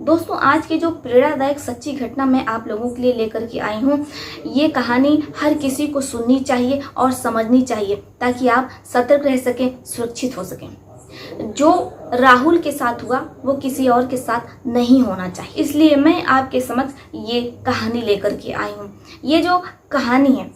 दोस्तों, आज की जो प्रेरणादायक सच्ची घटना मैं आप लोगों के लिए लेकर के आई हूँ, ये कहानी हर किसी को सुननी चाहिए और समझनी चाहिए ताकि आप सतर्क रह सकें, सुरक्षित हो सकें। जो राहुल के साथ हुआ वो किसी और के साथ नहीं होना चाहिए, इसलिए मैं आपके समक्ष ये कहानी लेकर के आई हूँ। ये जो कहानी है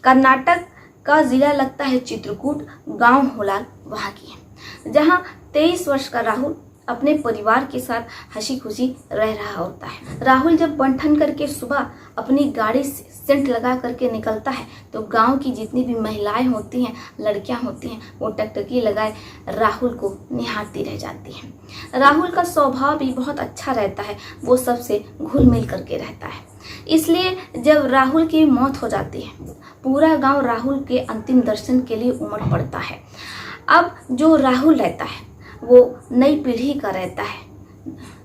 कर्नाटक का जिला लगता है चित्रकूट, गांव होलाल वहाँ की है, जहाँ 23 वर्ष का राहुल अपने परिवार के साथ हंसी खुशी रह रहा होता है। राहुल जब बन ठन करके सुबह अपनी गाड़ी से सेंट लगा करके निकलता है तो गांव की जितनी भी महिलाएं होती हैं, लड़कियां होती हैं, वो टकटकी लगाए राहुल को निहारती रह जाती हैं। राहुल का स्वभाव भी बहुत अच्छा रहता है, वो सबसे घुल मिल करके रहता है। इसलिए जब राहुल की मौत हो जाती है, पूरा गाँव राहुल के अंतिम दर्शन के लिए उमड़ पड़ता है। अब जो राहुल रहता है वो नई पीढ़ी का रहता है,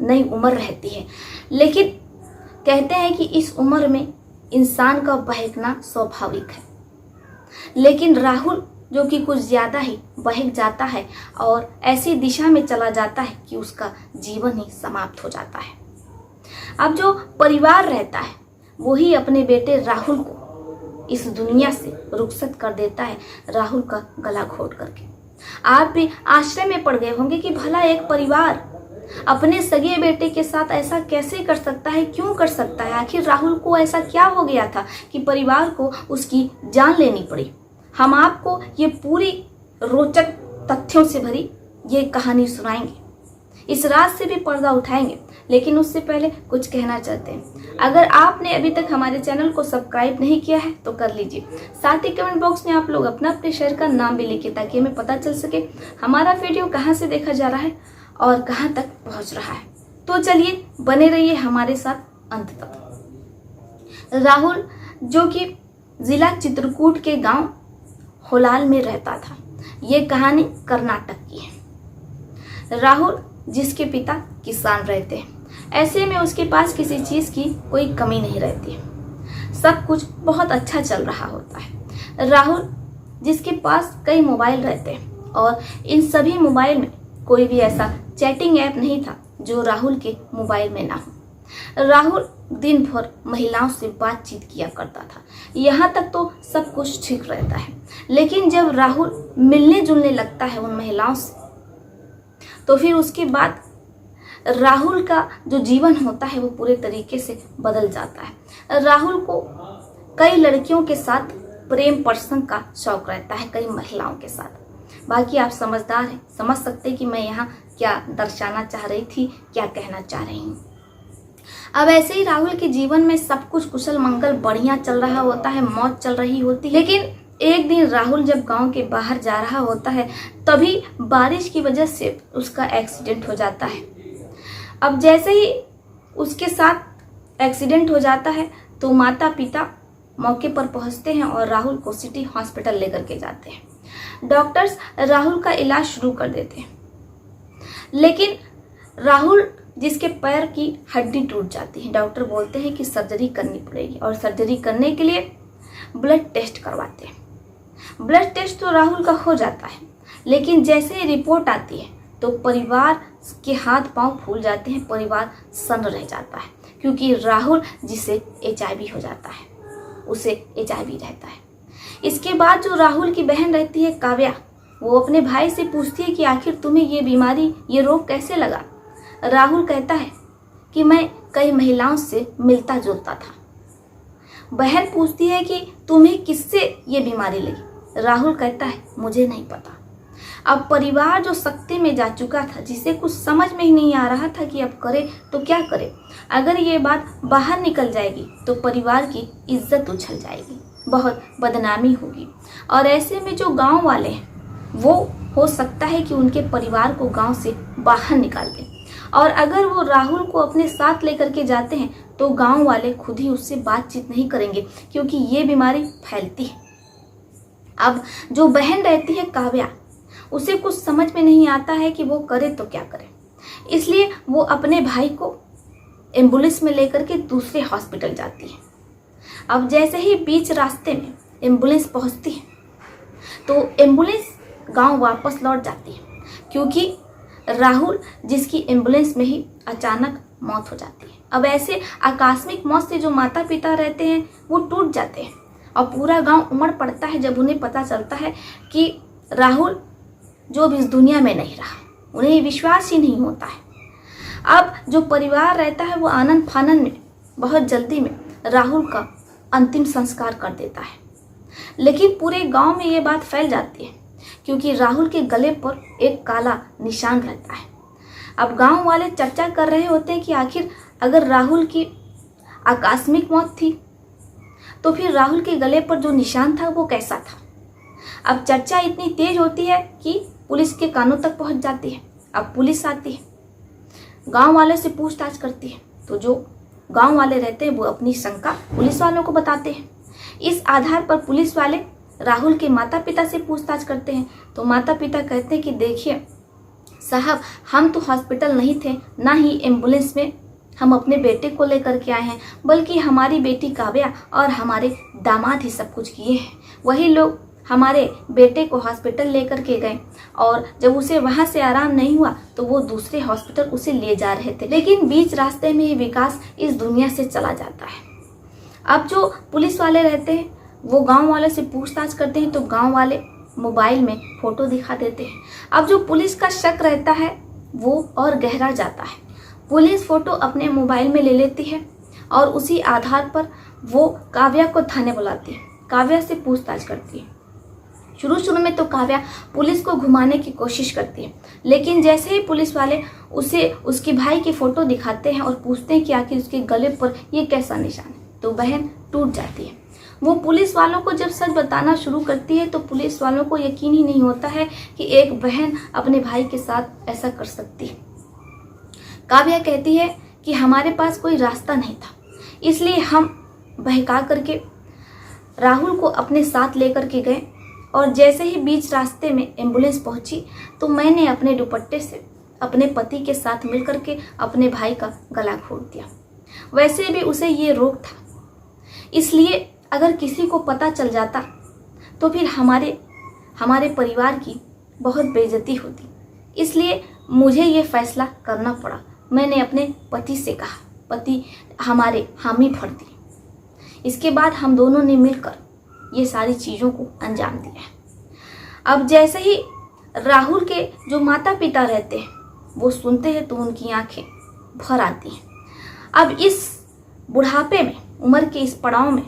नई उम्र रहती है, लेकिन कहते हैं कि इस उम्र में इंसान का बहकना स्वाभाविक है। लेकिन राहुल जो कि कुछ ज़्यादा ही बहक जाता है और ऐसी दिशा में चला जाता है कि उसका जीवन ही समाप्त हो जाता है। अब जो परिवार रहता है वही अपने बेटे राहुल को इस दुनिया से रुखसत कर देता है, राहुल का गला घोट करके। आप भी आश्चर्य में पड़ गए होंगे कि भला एक परिवार अपने सगे बेटे के साथ ऐसा कैसे कर सकता है, क्यों कर सकता है? आखिर राहुल को ऐसा क्या हो गया था कि परिवार को उसकी जान लेनी पड़ी? हम आपको ये पूरी रोचक तथ्यों से भरी ये कहानी सुनाएंगे, इस राज से भी पर्दा उठाएंगे। लेकिन उससे पहले कुछ कहना चाहते हैं। अगर आपने अभी तक हमारे चैनल को सब्सक्राइब नहीं किया है तो कर लीजिए। साथ ही कमेंट बॉक्स में आप लोग अपने शहर का नाम भी लिखिए ताकि हमें पता चल सके हमारा वीडियो कहाँ से देखा जा रहा है और कहाँ तक पहुँच रहा है। तो चलिए बने रहिए हमारे साथ अंत तक। राहुल जो कि जिला चित्रकूट के गाँव होलाल में रहता था। ये कहानी कर्नाटक की है। राहुल जिसके पिता किसान रहते हैं, ऐसे में उसके पास किसी चीज़ की कोई कमी नहीं रहती, सब कुछ बहुत अच्छा चल रहा होता है। राहुल जिसके पास कई मोबाइल रहते हैं और इन सभी मोबाइल में कोई भी ऐसा चैटिंग ऐप नहीं था जो राहुल के मोबाइल में ना हो। राहुल दिन भर महिलाओं से बातचीत किया करता था, यहाँ तक तो सब कुछ ठीक रहता है। लेकिन जब राहुल मिलने जुलने लगता है उन महिलाओं से तो फिर उसके बाद राहुल का जो जीवन होता है वो पूरे तरीके से बदल जाता है। राहुल को कई लड़कियों के साथ प्रेम प्रसंग का शौक रहता है, कई महिलाओं के साथ। बाकी आप समझदार हैं, समझ सकते हैं कि मैं यहाँ क्या दर्शाना चाह रही थी, क्या कहना चाह रही हूँ। अब ऐसे ही राहुल के जीवन में सब कुछ कुशल मंगल बढ़िया चल रहा होता है, मौज चल रही होती है। लेकिन एक दिन राहुल जब गांव के बाहर जा रहा होता है तभी बारिश की वजह से उसका एक्सीडेंट हो जाता है। अब जैसे ही उसके साथ एक्सीडेंट हो जाता है तो माता पिता मौके पर पहुंचते हैं और राहुल को सिटी हॉस्पिटल लेकर के जाते हैं। डॉक्टर्स राहुल का इलाज शुरू कर देते हैं, लेकिन राहुल जिसके पैर की हड्डी टूट जाती है, डॉक्टर बोलते हैं कि सर्जरी करनी पड़ेगी और सर्जरी करने के लिए ब्लड टेस्ट करवाते हैं। ब्लड टेस्ट तो राहुल का हो जाता है, लेकिन जैसे ही रिपोर्ट आती है तो परिवार के हाथ पांव फूल जाते हैं, परिवार सन्न रह जाता है, क्योंकि राहुल जिसे HIV हो जाता है, उसे HIV रहता है। इसके बाद जो राहुल की बहन रहती है काव्या, वो अपने भाई से पूछती है कि आखिर तुम्हें ये बीमारी, ये रोग कैसे लगा? राहुल कहता है कि मैं कई महिलाओं से मिलता जुलता था। बहन पूछती है कि तुम्हें किससे ये बीमारी लगी? राहुल कहता है मुझे नहीं पता। अब परिवार जो सख्ती में जा चुका था, जिसे कुछ समझ में ही नहीं आ रहा था कि अब करे तो क्या करे। अगर ये बात बाहर निकल जाएगी तो परिवार की इज्जत उछल जाएगी, बहुत बदनामी होगी। और ऐसे में जो गांव वाले हैं वो हो सकता है कि उनके परिवार को गांव से बाहर निकाल दें, और अगर वो राहुल को अपने साथ लेकर के जाते हैं तो गांव वाले खुद ही उससे बातचीत नहीं करेंगे, क्योंकि ये बीमारी फैलती है। अब जो बहन रहती है काव्या, उसे कुछ समझ में नहीं आता है कि वो करे तो क्या करे, इसलिए वो अपने भाई को एम्बुलेंस में लेकर के दूसरे हॉस्पिटल जाती है। अब जैसे ही बीच रास्ते में एम्बुलेंस पहुंचती है तो एम्बुलेंस गांव वापस लौट जाती है, क्योंकि राहुल जिसकी एम्बुलेंस में ही अचानक मौत हो जाती है। अब ऐसे आकस्मिक मौत से जो माता पिता रहते हैं वो टूट जाते हैं और पूरा गांव उमड़ पड़ता है जब उन्हें पता चलता है कि राहुल जो अब इस दुनिया में नहीं रहा। उन्हें विश्वास ही नहीं होता है। अब जो परिवार रहता है वो आनंद फानन में बहुत जल्दी में राहुल का अंतिम संस्कार कर देता है। लेकिन पूरे गांव में ये बात फैल जाती है क्योंकि राहुल के गले पर एक काला निशान रहता है। अब गांव वाले चर्चा कर रहे होते हैं कि आखिर अगर राहुल की आकस्मिक मौत थी तो फिर राहुल के गले पर जो निशान था वो कैसा था। अब चर्चा इतनी तेज होती है कि पुलिस के कानों तक पहुंच जाती है। अब पुलिस आती है, गांव वाले से पूछताछ करती है, तो जो गांव वाले रहते हैं वो अपनी शंका पुलिस वालों को बताते हैं। इस आधार पर पुलिस वाले राहुल के माता पिता से पूछताछ करते हैं। तो माता पिता कहते हैं कि देखिए साहब, हम तो हॉस्पिटल नहीं थे, ना ही एम्बुलेंस में हम अपने बेटे को लेकर के आए हैं, बल्कि हमारी बेटी काव्या और हमारे दामाद ही सब कुछ किए हैं। वही लोग हमारे बेटे को हॉस्पिटल लेकर के गए और जब उसे वहां से आराम नहीं हुआ तो वो दूसरे हॉस्पिटल उसे ले जा रहे थे। लेकिन बीच रास्ते में ही विकास इस दुनिया से चला जाता है। अब जो पुलिस वाले रहते हैं वो गांव वाले से पूछताछ करते हैं तो गांव वाले मोबाइल में फोटो दिखा देते हैं। अब जो पुलिस का शक रहता है वो और गहरा जाता है। पुलिस फोटो अपने मोबाइल में ले लेती है और उसी आधार पर वो काव्या को थाने बुलाती है, काव्या से पूछताछ करती है। शुरू में तो काव्या पुलिस को घुमाने की कोशिश करती है, लेकिन जैसे ही पुलिस वाले उसे उसके भाई की फोटो दिखाते हैं और पूछते हैं कि आखिर उसके गले पर ये कैसा निशान है, तो बहन टूट जाती है। वो पुलिस वालों को जब सच बताना शुरू करती है तो पुलिस वालों को यकीन ही नहीं होता है कि एक बहन अपने भाई के साथ ऐसा कर सकती है। काव्या कहती है कि हमारे पास कोई रास्ता नहीं था, इसलिए हम बहका करके राहुल को अपने साथ लेकर के गए और जैसे ही बीच रास्ते में एम्बुलेंस पहुंची तो मैंने अपने दुपट्टे से अपने पति के साथ मिलकर के अपने भाई का गला घोट दिया। वैसे भी उसे ये रोग था, इसलिए अगर किसी को पता चल जाता तो फिर हमारे परिवार की बहुत बेइज्जती होती, इसलिए मुझे ये फैसला करना पड़ा। मैंने अपने पति से कहा, पति हमारे हामी भर दिए। इसके बाद हम दोनों ने मिलकर ये सारी चीज़ों को अंजाम दिया है। अब जैसे ही राहुल के जो माता पिता रहते हैं वो सुनते हैं तो उनकी आंखें भर आती हैं। अब इस बुढ़ापे में, उम्र के इस पड़ाव में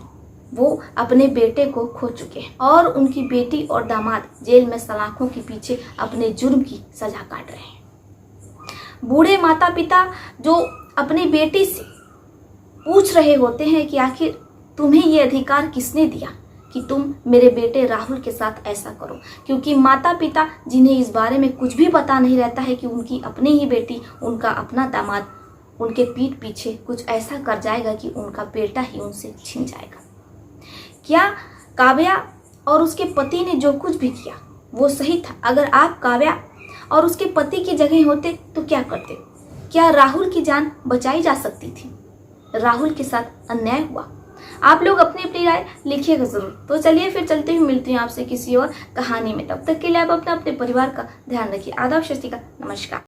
वो अपने बेटे को खो चुके हैं और उनकी बेटी और दामाद जेल में सलाखों के पीछे अपने जुर्म की सजा काट रहे हैं। बूढ़े माता पिता जो अपनी बेटी से पूछ रहे होते हैं कि आखिर तुम्हें ये अधिकार किसने दिया कि तुम मेरे बेटे राहुल के साथ ऐसा करो, क्योंकि माता पिता जिन्हें इस बारे में कुछ भी पता नहीं रहता है कि उनकी अपनी ही बेटी, उनका अपना दामाद उनके पीठ पीछे कुछ ऐसा कर जाएगा कि उनका बेटा ही उनसे छिन जाएगा। क्या काव्या और उसके पति ने जो कुछ भी किया वो सही था? अगर आप काव्या और उसके पति की जगह होते तो क्या करते? क्या राहुल की जान बचाई जा सकती थी? राहुल के साथ अन्याय हुआ। आप लोग अपनी अपनी राय लिखिएगा जरूर। तो चलिए फिर चलते हुए मिलती हूँ आपसे किसी और कहानी में। तब तक के लिए आप अपने परिवार का ध्यान रखिए। आदाब, सत श्री अकाल, नमस्कार।